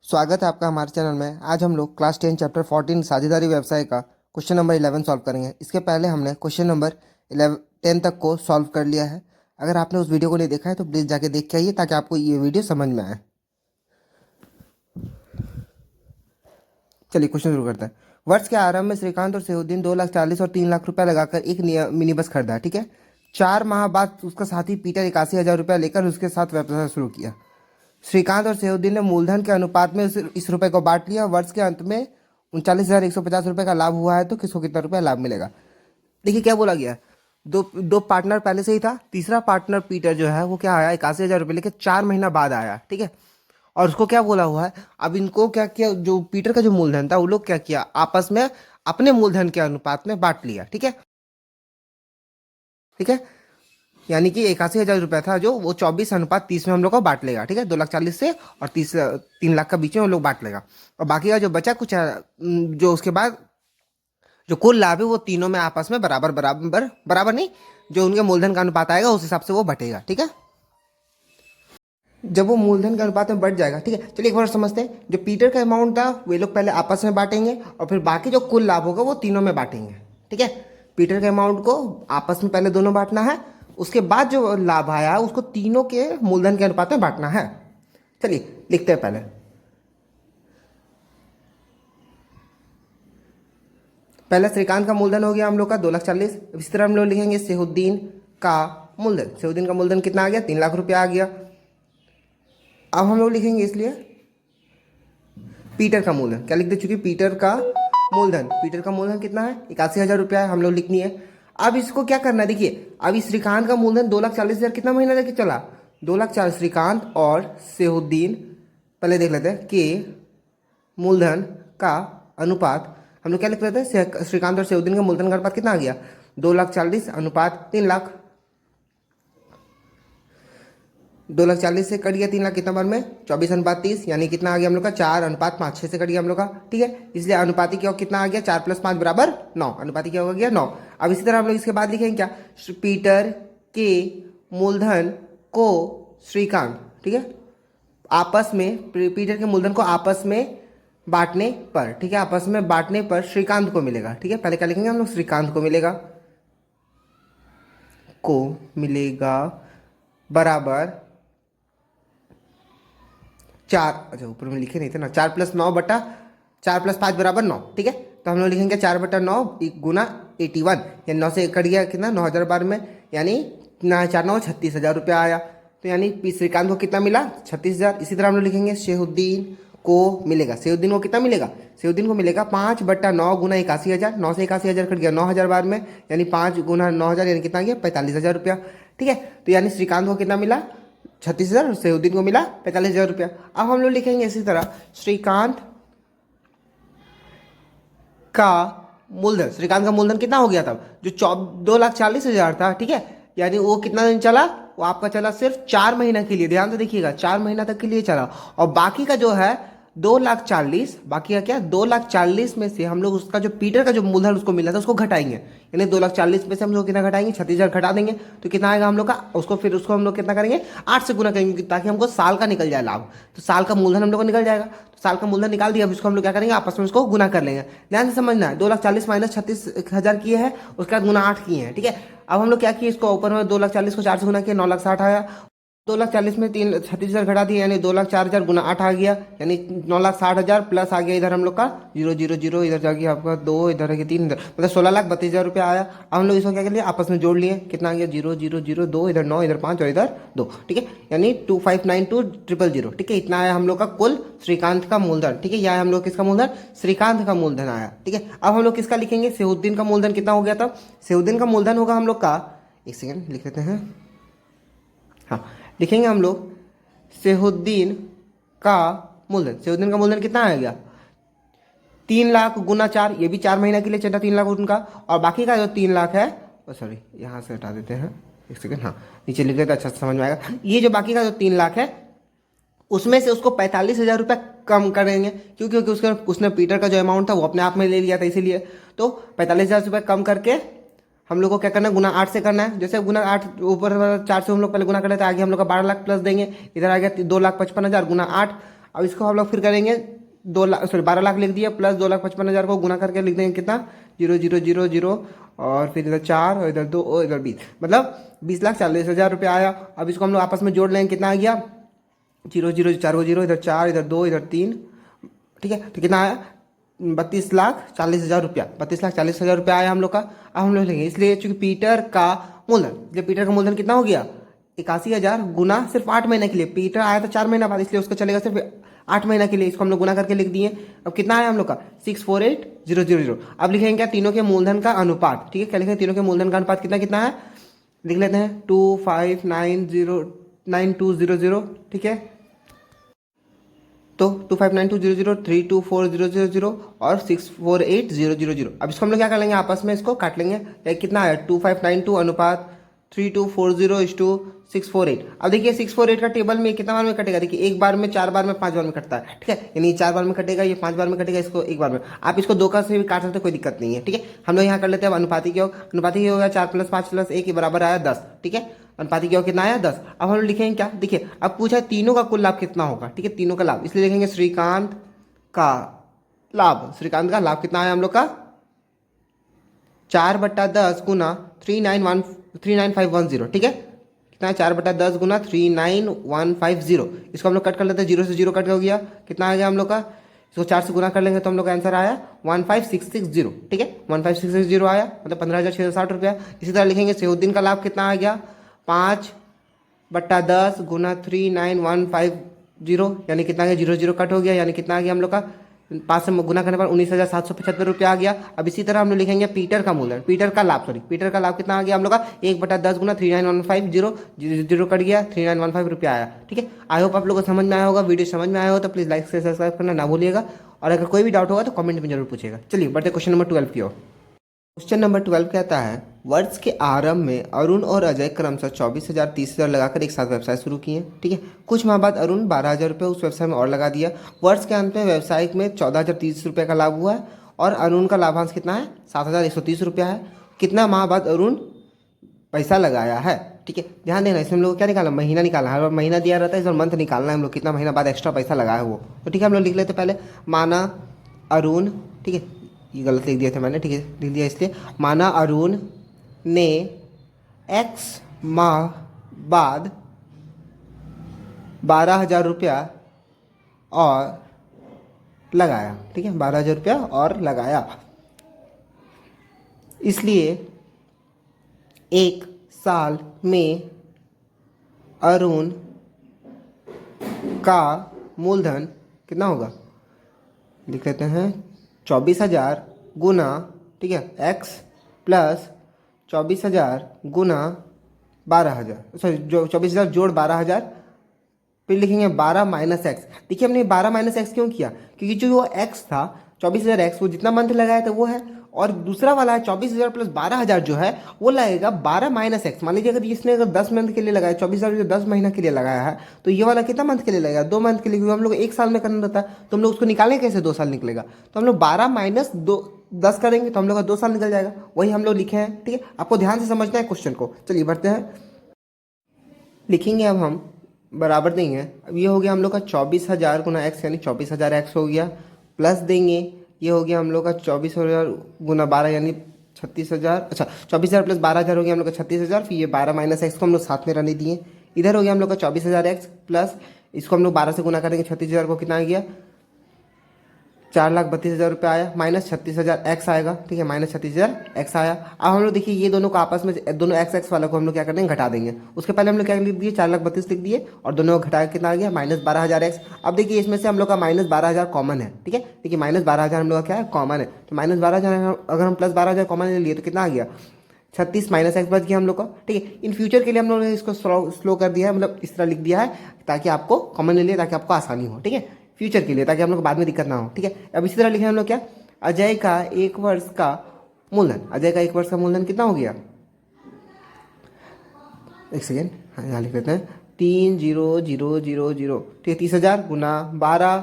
स्वागत है आपका हमारे चैनल में। आज हम लोग क्लास 10 चैप्टर 14 साझेदारी व्यवसाय का क्वेश्चन नंबर 11 सॉल्व करेंगे। इसके पहले हमने क्वेश्चन नंबर 11 10 तक को सॉल्व कर लिया है। अगर आपने उस वीडियो को नहीं देखा है तो प्लीज़ जाके देख के आइए ताकि आपको ये वीडियो समझ में आए। चलिए क्वेश्चन शुरू करते हैं। वर्ष के आरंभ में श्रीकांत और सेहुद्दीन 2,40,000 और 3 लाख रुपया लगाकर एक मिनी बस खरीदा, ठीक है। 4 माह बाद उसका साथी पीटर 81,000 रुपया लेकर उसके साथ व्यवसाय शुरू किया। श्रीकांत और सेहुद्दीन ने मूलधन के अनुपात में इस रुपए को बांट लिया। वर्ष के अंत में 39,150 रुपये का लाभ हुआ है तो किसको कितना रुपया लाभ मिलेगा। देखिए क्या बोला गया, दो दो पार्टनर पहले से ही था। तीसरा पार्टनर पीटर जो है वो क्या आया, 81,000 रुपये लेके 4 महीना बाद आया, ठीक है। और उसको क्या बोला हुआ है, अब इनको क्या किया, जो पीटर का जो मूलधन था वो लोग क्या किया, आपस में अपने मूलधन के अनुपात में बांट लिया, ठीक है। ठीक है, यानी कि 81,000 रुपया था जो वो 24:30 में हम लोग को बांट लेगा, ठीक है। 2,40,000 से और 3 लाख का बीच में हम लोग बांट लेगा। और बाकी का जो बचा कुछ जो उसके बाद जो कुल लाभ है वो तीनों में आपस में बराबर बराबर बराबर नहीं, जो उनके मूलधन का अनुपात आएगा उस हिसाब से वो बटेगा, ठीक है। जब वो मूलधन के अनुपात में बढ़ जाएगा, ठीक है। चलिए एक बार समझते हैं। जो पीटर का अमाउंट था वे लोग पहले आपस में बांटेंगे और फिर बाकी जो कुल लाभ होगा वो तीनों में बांटेंगे, ठीक है। पीटर के अमाउंट को आपस में पहले दोनों बांटना है, उसके बाद जो लाभ आया है उसको तीनों के मूलधन के अनुपात में बांटना है। चलिए लिखते हैं पहले। पहले श्रीकांत का मूलधन हो गया हम लोग का 2,40,000। इसी तरह हम लोग लिखेंगे सेहुद्दीन का मूलधन। सेहुद्दीन का मूलधन कितना आ गया, 3 लाख रुपया आ गया। अब हम लोग लिखेंगे इसलिए पीटर का मूलधन। क्या लिख दे चुकी, पीटर का मूलधन। पीटर का मूलधन कितना है, 81,000 रुपया है, हम लोग लिखनी है। अब इसको क्या करना है, देखिए अब इस श्रीकांत का मूलधन 2,40,000 कितना महीना तक चला, 2,40,000। श्रीकांत और सेहुद्दीन पहले देख लेते हैं कि मूलधन का अनुपात हम लोग क्या लिख लेते हैं, श्रीकांत और सेहुद्दीन का मूलधन का अनुपात कितना आ गया, 2,40,000 अनुपात 3 लाख। 2,40,000 से कट गया 3 लाख कितना बार में, 24:30, यानी कितना आ गया हम लोग का, 4:5, 6 से कट गया हम लोग का, ठीक है। इसलिए अनुपाती क्या कितना आ गया, 4 + 5 बराबर 9। अनुपाती क्या हो गया, 9। अब इसी तरह हम लोग इसके बाद लिखेंगे क्या, पीटर के मूलधन को श्रीकांत, ठीक है, आपस में पीटर के मूलधन को आपस में बांटने पर, ठीक है, आपस में बांटने पर श्रीकांत को मिलेगा, ठीक है। पहले क्या लिखेंगे हम लोग, श्रीकांत को मिलेगा बराबर 4, अच्छा ऊपर में लिखे नहीं थे ना, 4+9/4+5 बराबर 9, ठीक है। तो हम लोग लिखेंगे 4/9 गुना 81, यानी 9 से कट गया कितना, 9,000 बार में, यानी 4×9 36,000 रुपया आया। तो यानी श्रीकांत को कितना मिला, 36,000। इसी तरह हम लोग लिखेंगे सेहुद्दीन को मिलेगा, सेहुद्दीन को कितना मिलेगा, सेहुद्दीन को मिलेगा 5/9 गुना 81,000। 9 से 81,000 कट गया 9,000 बार में, यानी 5 गुना 9,000 यानी कितना गया, 45,000 रुपया, ठीक है। तो यानी श्रीकांत को कितना मिला, 36,000 और सेहुद्दीन को मिला 45,000 रुपया। अब हम लोग लिखेंगे इसी तरह श्रीकांत का मूलधन। श्रीकांत का मूलधन कितना हो गया था, जो 2,40,000 था, ठीक है, यानी वो कितना दिन चला, वो आपका चला सिर्फ 4 महीना के लिए। ध्यान से देखिएगा, 4 महीना तक के लिए चला। और बाकी का जो है 2,40,000, बाकी का क्या, 2,40,000 में से हम लोग उसका जो पीटर का जो मूलधन उसको मिला था उसको घटाएंगे, यानी 2,40,000 में से हम लोग कितना घटाएंगे, 36,000 घटा देंगे। तो कितना आएगा हम लोग का, उसको फिर उसको हम लोग कितना करेंगे, 8 से गुना करेंगे ताकि हमको साल का निकल जाए लाभ। तो साल का मूलधन हम लोग को निकल जाएगा। तो साल का मूलधन निकाल दिया, अब इसको हम लोग क्या करेंगे, आपस में उसको गुना कर लेंगे। ध्यान से समझना है, 2,40,000 माइनस 36,000 किए हैं, उसके बाद गुना 8 किए हैं, ठीक है। अब हम लोग क्या किए, इसको ऊपर में 2,40,000 को 4 से गुना किया, 9,60,000 आया। 2,40,000 में 36,000 घटा दिए, यानी 2,04,000 गुना 8 आ गया, यानी 9,60,000 प्लस आ गया इधर हम लोग का 0,0,0, इधर जाके आपका 2, इधर है 3, इधर मतलब 16,32,000 रुपया आया। अब हम लोग इसको क्या कर लिया, आपस में जोड़ लिए, कितना आ गया, 0,0,0,2, इधर 9, इधर 5 और इधर 2, ठीक है, यानी 2592,000, ठीक है। इतना आया हम लोग का कुल श्रीकांत का मूलधन, ठीक है। यह हम लोग किसका मूलधन, श्रीकांत का मूलधन आया, ठीक है। अब हम लोग किसका लिखेंगे, सेहुद्दीन का मूलधन कितना हो गया था। सेहुद्दीन का मूलधन होगा हम लोग का, एक सेकेंड लिख लेते हैं, हाँ लिखेंगे हम लोग सेहुद्दीन का मूलधन। सेहुद्दीन का मूलधन कितना आ गया, 3 लाख गुना 4, ये भी 4 महीना के लिए चला 3 लाख उनका। और बाकी का जो 3 लाख है, सॉरी यहाँ से हटा देते हैं, एक सेकेंड, हाँ नीचे लिख देते अच्छा से समझ में आएगा। ये जो बाकी का जो 3 लाख है उसमें से उसको 45,000 रुपया कम करेंगे, क्योंकि उसने पीटर का जो अमाउंट था वो अपने आप में ले लिया था, इसीलिए। तो 45,000 रुपये कम करके हम लोग को क्या करना है, गुना 8 से करना है। जैसे गुना 8 ऊपर 4 से हम लोग पहले गुना कर लेते हैं, आगे हम लोग का 12 लाख प्लस देंगे, इधर आ गया 2,55,000 गुना 8। अब इसको हम लोग फिर करेंगे 2 लाख, सॉरी 12 लाख लिख दिया, प्लस 2,55,000 को गुना करके लिख देंगे कितना, 0,0,0,0 और फिर इधर 4 और इधर 2 और इधर 20, मतलब 20,40,000 रुपया आया। अब इसको हम लोग आपस में जोड़ लेंगे, कितना आ गया, 0, 0, 4 को 0, इधर 4, इधर 2, इधर 3, ठीक है, तो कितना आया, 32,40,000 रुपया, 32,40,000 रुपया आया हम लोग का। अब हम लोग लेंगे, इसलिए चूंकि पीटर का मूलधन, इसलिए पीटर का मूलधन कितना हो गया, 81,000 गुना सिर्फ 8 महीने के लिए, पीटर आया था 4 महीना बाद, इसलिए उसका चलेगा सिर्फ 8 महीना के लिए, इसको हम लोग गुना करके लिख दिए। अब कितना आया हम लोग का, 648,000। अब लिखेंगे क्या, तीनों के मूलधन का अनुपात, ठीक है, क्या लिखेंगे, तीनों के मूलधन का अनुपात कितना कितना है, लिख लेते हैं 259200, ठीक है, तो 259200, 324,000 और 648,000। अब इसको हम लोग क्या कर लेंगे, आपस में इसको काट लेंगे, कितना आया 2592 अनुपात 3240:648। अब देखिए 648 का टेबल में कितना बार में कटेगा, देखिए एक बार में, 4 बार में, 5 बार में कटता है, ठीक है, यानी 4 बार में कटेगा, ये 5 बार में कटेगा, इसको एक बार में। आप इसको 2 का से भी काट सकते, कोई दिक्कत नहीं है, ठीक है। हम लोग यहाँ कर लेते हैं अनुपाती योग, अनुपाती योग होगा 4 + 5 + 1 के बराबर आया 10, ठीक है, अनुपाती योग कितना आया 10। अब हम लोग लिखेंगे क्या, देखिए अब पूछा है तीनों का कुल लाभ कितना होगा, ठीक है, तीनों का लाभ, इसलिए लिखेंगे श्रीकांत का लाभ, श्रीकांत का लाभ कितना आया हम लोग का, 4/10 गुना 39,510, ठीक है, कितना 4/10 गुना 39,150, इसको हम लोग कट कर लेते हैं, 0 से 0 कट हो गया, कितना आ गया हम लोग का, इसको 4 से गुना कर लेंगे तो हम लोग का आंसर आया 15,660, ठीक है, 15,660 आया, मतलब 15,660 रुपया। इसी तरह लिखेंगे सैफुद्दीन का लाभ कितना आ गया, 5/10 गुना 39,150, यानी कितना आ गया, 0 0 कट हो गया, यानी कितना आ गया हम लोग का, 5 से गुना करने पर 19,775 रुपया आ गया। अब इसी तरह हम लोग लिखेंगे पीटर का मूलधन, पीटर का लाभ, सॉरी पीटर का लाभ कितना आ गया हम लोग का, 1/10 गुना 39,150, 0 कट गया, 3915 रुपया आया, ठीक है। आई होप आप लोगों को समझ में आया होगा, वीडियो समझ में आया हो तो प्लीज़ लाइक से सब्सक्राइब करना ना भूलिएगा, और अगर कोई भी डाउट होगा तो कमेंट में जरूर पूछेगा। चलिए बढ़ते क्वेश्चन नंबर 12 की ओर। क्वेश्चन नंबर 12 कहता है, वर्ष के आरंभ में अरुण और अजय क्रमशः 24,000 30,000 लगाकर एक साथ व्यवसाय शुरू किए, ठीक है। कुछ माह बाद अरुण 12,000 रुपये उस व्यवसाय में और लगा दिया। वर्ष के अंत में व्यवसायिक में 14,030 रुपये का लाभ हुआ है और अरुण का लाभांश कितना है, 7,130 रुपया है। कितना माह बाद अरुण पैसा लगाया है, ठीक है, ध्यान देना, इसमें हम लोग क्या निकालना, महीना निकालना है, हर बार महीना दिया रहता है, इस बार मंथ निकालना है हम लोग, कितना महीना बाद एक्स्ट्रा पैसा लगाया है वो, तो ठीक है, हम लोग लिख लेते पहले, माना अरुण, ठीक है, ये गलत लिख दिया था मैंने, ठीक है, लिख दिया इसलिए, माना अरुण ने x माह बाद 12,000 रुपया और लगाया, ठीक है, 12,000 रुपया और लगाया, इसलिए एक साल में अरुण का मूलधन कितना होगा, लिख लेते हैं 24,000 गुना, ठीक है, x प्लस 24,000 गुना 12,000, सॉरी जो 24,000 जोड़ 12,000, फिर लिखेंगे 12 माइनस एक्स। देखिए हमने 12 माइनस एक्स क्यों किया, क्योंकि जो वो x था 24,000 एक्स, वो जितना मंथ लगाया था वो है, और दूसरा वाला है 24,000 प्लस 12,000 जो है वो लगेगा 12 माइनस एक्स। मान लीजिए अगर इसने अगर 10 मंथ के लिए लगाया, 24,000 जो 10 महीना के लिए लगाया है, तो ये वाला कितना मंथ के लिए लगेगा, 2 मंथ के लिए, क्योंकि हम लोग 1 साल में करना रहता है, तो हम लोग उसको निकालेंगे कैसे, 2 साल निकलेगा, तो हम लोग 12 माइनस 10 करेंगे तो हम लोग का 2 साल निकल जाएगा, वही हम लोग लिखे हैं, ठीक है। आपको ध्यान से समझना है क्वेश्चन को। चलिए बढ़ते हैं, लिखेंगे अब हम बराबर देंगे, अब ये हो गया हम लोग का 24,000 गुना एक्स, यानी 24,000 एक्स हो गया, प्लस देंगे ये हो गया हम लोग का 24,000 गुना 12 यानी 36,000, अच्छा 24,000 प्लस 12,000 हो गया हम लोग का 36,000, फिर ये 12 माइनस एक्स को हम लोग साथ में रहने दिए, इधर हो गया हम लोग का 24,000 एक्स प्लस इसको हम लोग 12 से गुना करेंगे, 36,000 को कितना आ गया, 4,32,000 रुपये आया, माइनस 36,000 एक्स आएगा, ठीक है, माइनस 36,000 एक्स आया। अब हम लोग देखिए ये दोनों को आपस में, दोनों एक्स एक्स वाला को हम लोग क्या कर देंगे, घटा देंगे, उसके पहले हम लोग क्या लिख दिए, 4,32,000 लिख दिए, और दोनों को घटा के कितना आ गया, माइनस 12,000 एक्स। अब देखिए इसमें से हम लोग का माइनस 12,000 कॉमन है, ठीक है, देखिए माइनस 12,000 हम लोग का क्या है, कॉमन है, तो माइनस 12,000 अगर हम प्लस 12,000 कॉमन ले लिए तो कितना आ गया, 36 माइनस एक्स बच गया हम लोग का, ठीक है। इन फ्यूचर के लिए हम लोगों ने इसको स्लो कर दिया है, मतलब इस तरह लिख दिया है ताकि आपको कॉमन ले लिए, ताकि आपको आसानी हो, ठीक है, फ्यूचर के लिए, ताकि हम लोग बाद में दिक्कत ना हो, ठीक है। अब इसी तरह लिखे हम लोग क्या, अजय का 1 वर्ष का मूलधन, अजय का 1 वर्ष का मूलधन कितना हो गया, एक सेकेंड, हाँ यहाँ लिख लेते हैं, 30,000, ठीक है, 30,000 गुना 12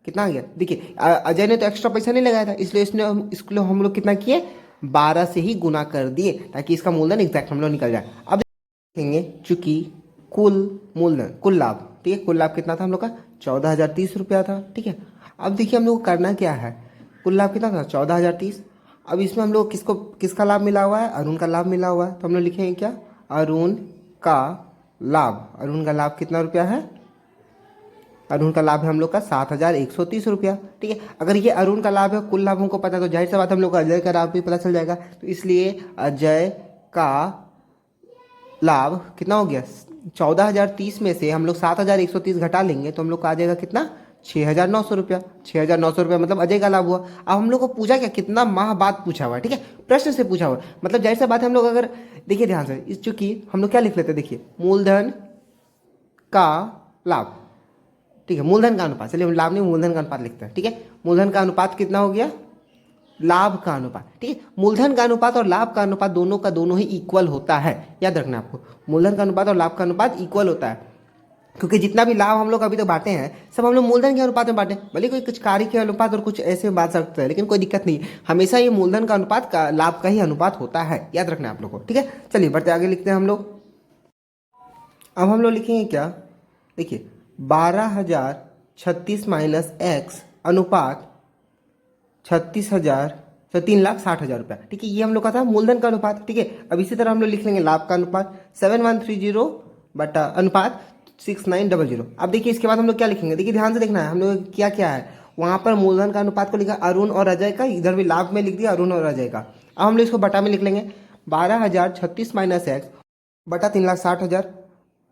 कितना आ गया, देखिए अजय ने तो एक्स्ट्रा पैसा नहीं लगाया था, इसलिए इसको हम लोग कितना किए, 12 से ही गुना कर दिए, ताकि इसका मूलधन एग्जैक्ट हम लोग निकल जाए। अब देखेंगे चूंकि कुल मूलधन, कुल लाभ ठीक है। कुल लाभ कितना था हम लोग का? 14,030 रुपया था, ठीक है। अब देखिए हम लोग को करना क्या है, कुल लाभ कितना था? 14,030। अब इसमें हम लोग किसका लाभ मिला हुआ है? अरुण का लाभ मिला हुआ है, तो हम लोग लिखेंगे क्या? अरुण का लाभ। अरुण का लाभ कितना रुपया है? अरुण का लाभ है हम लोग का 7,130 रुपया, ठीक है। अगर ये अरुण का लाभ है, कुल लाभ हमको पता है, तो जाहिर सी बात हम लोग को अजय का लाभ भी पता चल जाएगा। तो इसलिए अजय का लाभ कितना हो गया? 14,030 में से हम लोग 7,130 घटा लेंगे तो हम लोग को आ जाएगा कितना? 6,900 रुपया। 6,900 रुपया मतलब अजय का लाभ हुआ। अब हम लोग को पूछा क्या? कितना माह बाद पूछा हुआ है, ठीक है, प्रश्न से पूछा हुआ है। मतलब जाहिर सी बात है हम लोग अगर देखिए ध्यान से, इस चूंकि हम लोग क्या लिख लेते हैं, देखिए मूलधन का लाभ, ठीक है, मूलधन का अनुपात, चलिए हम लाभ नहीं मूलधन का अनुपात लिखते हैं, ठीक है। मूलधन का अनुपात कितना हो गया? लाभ का अनुपात, ठीक है। मूलधन का अनुपात और लाभ का अनुपात दोनों का दोनों ही इक्वल होता है, याद रखना आपको। मूलधन का अनुपात और लाभ का अनुपात इक्वल होता है, क्योंकि जितना भी लाभ हम लोग अभी तक बांटे हैं सब हम लोग मूलधन के अनुपात में बांटे। भले कोई कुछ कार्य के अनुपात और कुछ ऐसे में बांट सकते हैं, लेकिन कोई दिक्कत नहीं, हमेशा ये मूलधन का अनुपात का लाभ का ही अनुपात होता है, याद रखना आप लोग को, ठीक है। चलिए बढ़ते आगे लिखते हैं हम लोग। अब हम लोग लिखेंगे क्या? देखिए 12,036 माइनस एक्स अनुपात 36,000, तो 3,60,000 रुपया, ठीक है। ये हम लोग का था मूलधन का अनुपात, ठीक है। अब इसी तरह हम लोग लिख लेंगे लाभ का अनुपात 7,130 बटा अनुपात 6,900। अब देखिए इसके बाद हम लोग क्या लिखेंगे, देखिए ध्यान से देखना है, हम लोग क्या क्या है वहाँ पर मूलधन का अनुपात को लिखा अरुण और अजय का, इधर भी लाभ में लिख दिया अरुण और अजय का। अब हम लोग इसको बटा में लिख लेंगे 12,036 माइनस एक्स बटा 3,60,000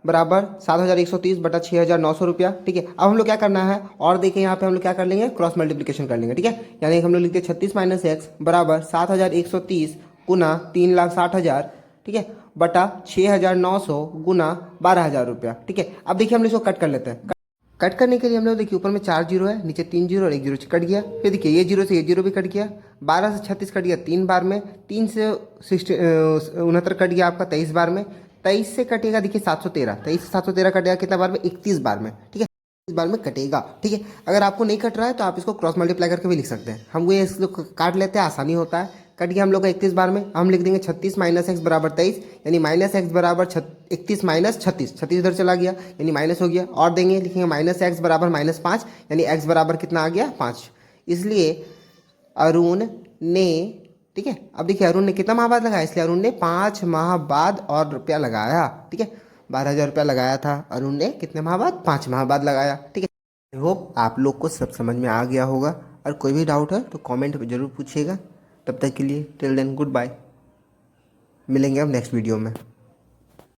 बराबर 7,130 बटा 6,900 रुपया, ठीक है। अब हम लोग क्या करना है, और देखिए यहाँ पे हम लोग क्या कर लेंगे, क्रॉस मल्टीप्लिकेशन कर लेंगे, ठीक है। यानी हम लोग लिखते हैं 36 माइनस एक्स बराबर 7,130 गुना 3,60,000, ठीक है, बटा 6,900 गुना 12,000 रुपया, ठीक है। अब देखिए हम लोग इसको कट कर लेते हैं। कट करने के लिए हम लोग देखिए ऊपर में 4 जीरो है, नीचे 3 जीरो और 1 जीरो कट गया। फिर देखिए ये जीरो से ये जीरो भी कट गया, 12 से 36 कट गया 3 बार में, 3 से 69 कट गया आपका 23 बार में, 23 से कटेगा देखिए 713, 23 से 713 कटेगा कितना बार में? 31 बार में, ठीक है, 31 बार में कटेगा, ठीक है। अगर आपको नहीं कट रहा है तो आप इसको क्रॉस मल्टीप्लाई करके भी लिख सकते हैं, हम ये इसको काट लेते हैं, आसानी होता है। कट गया हम लोग का 31 बार में, हम लिख देंगे 36 माइनस एक्स बराबर 23, यानी माइनस एक्स बराबर 31 माइनस 36, 36 इधर चला गया यानी माइनस हो गया, और देंगे लिखेंगे माइनस एक्स बराबर -5, यानी एक्स बराबर कितना आ गया? 5। इसलिए अरुण ने, ठीक है, अब देखिए अरुण ने कितना माह बाद लगाया, इसलिए अरुण ने 5 माह बाद और रुपया लगाया, ठीक है। 12,000 रुपया लगाया था अरुण ने, कितने माह बाद? 5 माह बाद लगाया, ठीक है। आई होप आप लोग को सब समझ में आ गया होगा, और कोई भी डाउट है तो कमेंट में ज़रूर पूछिएगा। तब तक के लिए टिल देन गुड बाय, मिलेंगे अब नेक्स्ट वीडियो में।